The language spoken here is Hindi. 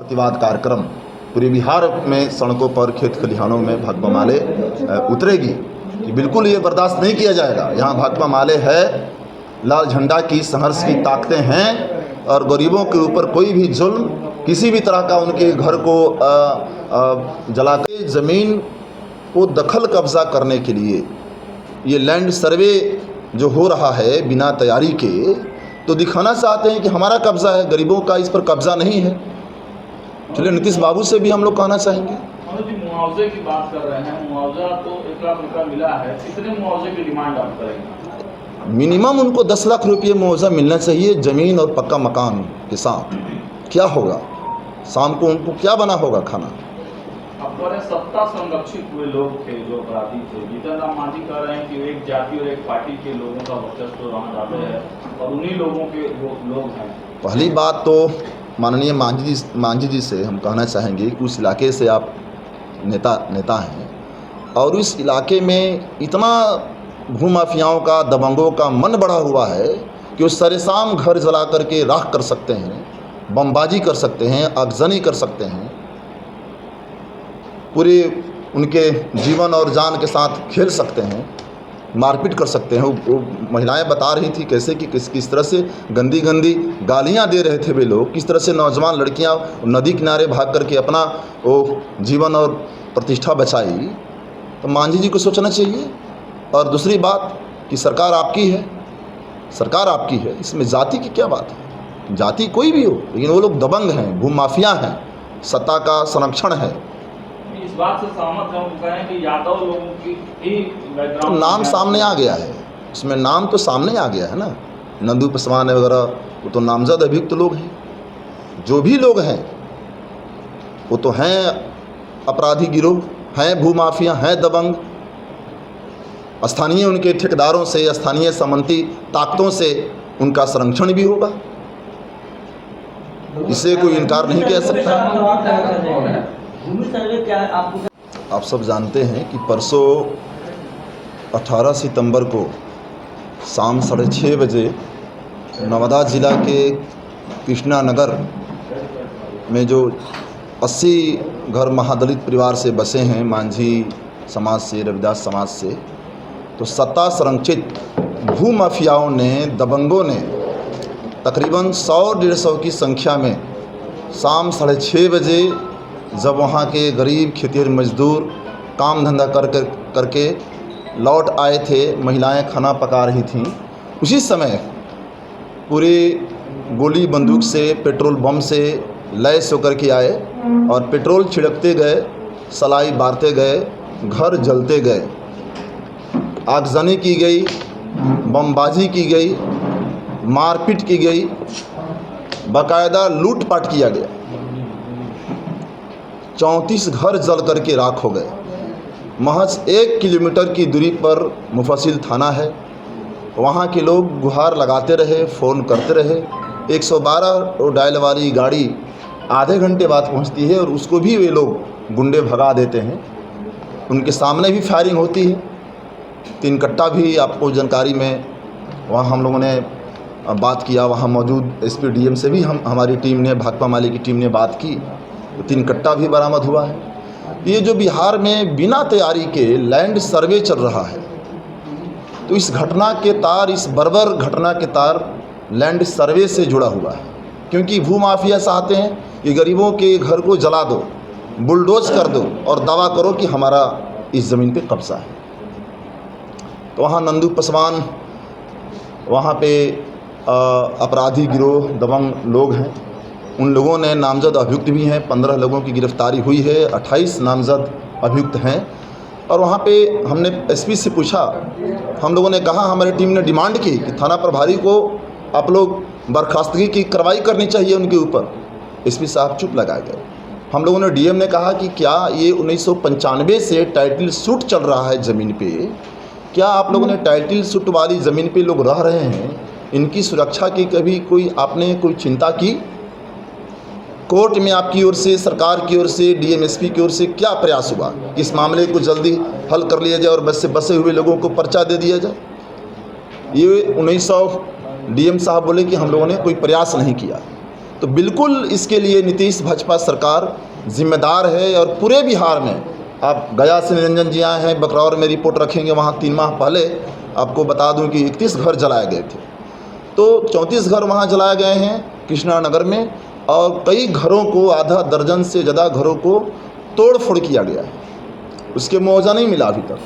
प्रतिवाद कार्यक्रम पूरे बिहार में सड़कों पर, खेत खलिहानों में भाकपा माले उतरेगी कि बिल्कुल ये बर्दाश्त नहीं किया जाएगा। यहाँ भाकपा माले है, लाल झंडा की संघर्ष की ताकतें हैं और गरीबों के ऊपर कोई भी जुल्म, किसी भी तरह का उनके घर को जलाकर ज़मीन को दखल कब्ज़ा करने के लिए ये लैंड सर्वे जो हो रहा है बिना तैयारी के, तो दिखाना चाहते हैं कि हमारा कब्ज़ा है, गरीबों का इस पर कब्ज़ा नहीं है। चलिए नीतीश बाबू से भी हम लोग कहना चाहेंगे। मुआवजे की बात कर रहे हैं, मुआवजा तो 1 लाख रुपया मिला है, कितने मुआवजे की डिमांड आप करेंगे? मिनिमम उनको 10 लाख रुपये मुआवजा मिलना चाहिए, ज़मीन और पक्का मकान के साथ। क्या होगा शाम को, उनको क्या बना होगा खाना? अब बड़े सत्ता संरक्षित हुए लोग थे जो अपराधी थे। जीतन राम मांझी कह रहे हैं कि एक जाति और एक पार्टी के लोगों का वर्चस्व वहाँ ज़्यादा है और उन्हीं लोगों के वो लोग हैं। पहली बात तो माननीय मांझी जी से हम कहना चाहेंगे कि उस इलाके से आप नेता हैं और उस इलाके में इतना भूमाफियाओं का, दबंगों का मन बढ़ा हुआ है कि वो सरेआम घर जला करके राख कर सकते हैं, बमबाजी कर सकते हैं, आगजनी कर सकते हैं, पूरे उनके जीवन और जान के साथ खेल सकते हैं, मारपीट कर सकते हैं। वो महिलाएं बता रही थी कैसे कि किस तरह से गंदी गालियां दे रहे थे वे लोग, किस तरह से नौजवान लड़कियां नदी किनारे भाग करके अपना वो जीवन और प्रतिष्ठा बचाई। तो मांझी जी को सोचना चाहिए। और दूसरी बात कि सरकार आपकी है, इसमें जाति की क्या बात है? जाति कोई भी हो, लेकिन वो लोग दबंग हैं, भूमाफिया हैं, सत्ता का संरक्षण है। इस बात से सहमत हैं, वो कहें कि यादव लोगों की ही तो नाम सामने आ गया है, इसमें नाम तो सामने आ गया है ना, नंदू पासवान वगैरह, वो तो नामजद अभियुक्त लोग हैं। जो भी लोग हैं वो तो हैं अपराधी गिरोह, हैं भूमाफिया, हैं दबंग। स्थानीय उनके ठेकेदारों से, स्थानीय सामंती ताकतों से उनका संरक्षण भी होगा, इससे कोई इनकार नहीं किया सकता। आप सब जानते हैं कि परसों 18 सितंबर को शाम 6:30 बजे नवादा ज़िला के कृष्णा नगर में जो 80 घर महादलित परिवार से बसे हैं, मांझी समाज से, रविदास समाज से, तो सत्ता संरक्षित भूमाफियाओं ने, दबंगों ने तकरीबन 100-150 की संख्या में शाम 6:30 बजे जब वहाँ के गरीब खेतिहर मजदूर काम धंधा करके लौट आए थे, महिलाएं खाना पका रही थीं, उसी समय पूरे गोली बंदूक से, पेट्रोल बम से लैस होकर के आए और पेट्रोल छिड़कते गए, सलाई बारते गए, घर जलते गए, आगजनी की गई, बमबाजी की गई, मारपीट की गई, बाकायदा लूटपाट किया गया। 34 घर जल करके राख हो गए। महज 1 किलोमीटर की दूरी पर मुफस्सिल थाना है, वहाँ के लोग गुहार लगाते रहे, फ़ोन करते रहे। 112 डायल वाली गाड़ी आधे घंटे बाद पहुँचती है और उसको भी वे लोग गुंडे भगा देते हैं। उनके सामने भी फायरिंग होती है। 3 कट्टा भी आपको जानकारी में, वहाँ हम लोगों ने बात किया, वहाँ मौजूद एसपी डीएम से भी हमारी टीम ने, भाकपा माले की टीम ने बात की, तो 3 कट्टा भी बरामद हुआ है। ये जो बिहार में बिना तैयारी के लैंड सर्वे चल रहा है, तो इस घटना के तार, इस बर्बर घटना के तार लैंड सर्वे से जुड़ा हुआ है। क्योंकि भूमाफिया चाहते हैं कि गरीबों के घर को जला दो, बुलडोज कर दो और दावा करो कि हमारा इस ज़मीन पे कब्ज़ा है। तो वहाँ नंदू पासवान, वहाँ पे अपराधी गिरोह, दबंग लोग हैं, उन लोगों ने नामजद अभियुक्त भी हैं, 15 लोगों की गिरफ्तारी हुई है, 28 नामजद अभियुक्त हैं। और वहाँ पे हमने एसपी से पूछा, हम लोगों ने कहा, हमारी टीम ने डिमांड की कि थाना प्रभारी को आप लोग बर्खास्तगी की कार्रवाई करनी चाहिए उनके ऊपर। एसपी साहब चुप लगा गए। हम लोगों ने डीएम ने कहा कि क्या ये 1995 से टाइटल सूट चल रहा है ज़मीन पे, क्या आप लोगों ने टाइटल सूट वाली ज़मीन पे लोग रह रहे हैं, इनकी सुरक्षा की कभी आपने कोई चिंता की? कोर्ट में आपकी ओर से, सरकार की ओर से, डीएम एसपी की ओर से क्या प्रयास हुआ कि इस मामले को जल्दी हल कर लिया जाए और बस से बसे हुए लोगों को पर्चा दे दिया जाए? ये 1900 डीएम साहब बोले कि हम लोगों ने कोई प्रयास नहीं किया। तो बिल्कुल इसके लिए नीतीश भाजपा सरकार जिम्मेदार है। और पूरे बिहार में आप गया से निरंजन जी आए हैं, बकरौर में रिपोर्ट रखेंगे, वहाँ 3 माह पहले आपको बता दूं कि 31 घर जलाए गए थे। तो 34 घर वहाँ जलाए गए हैं कृष्णा नगर में, और कई घरों को, आधा दर्जन से ज़्यादा घरों को तोड़ फोड़ किया गया है, उसके मुआवजा नहीं मिला अभी तक।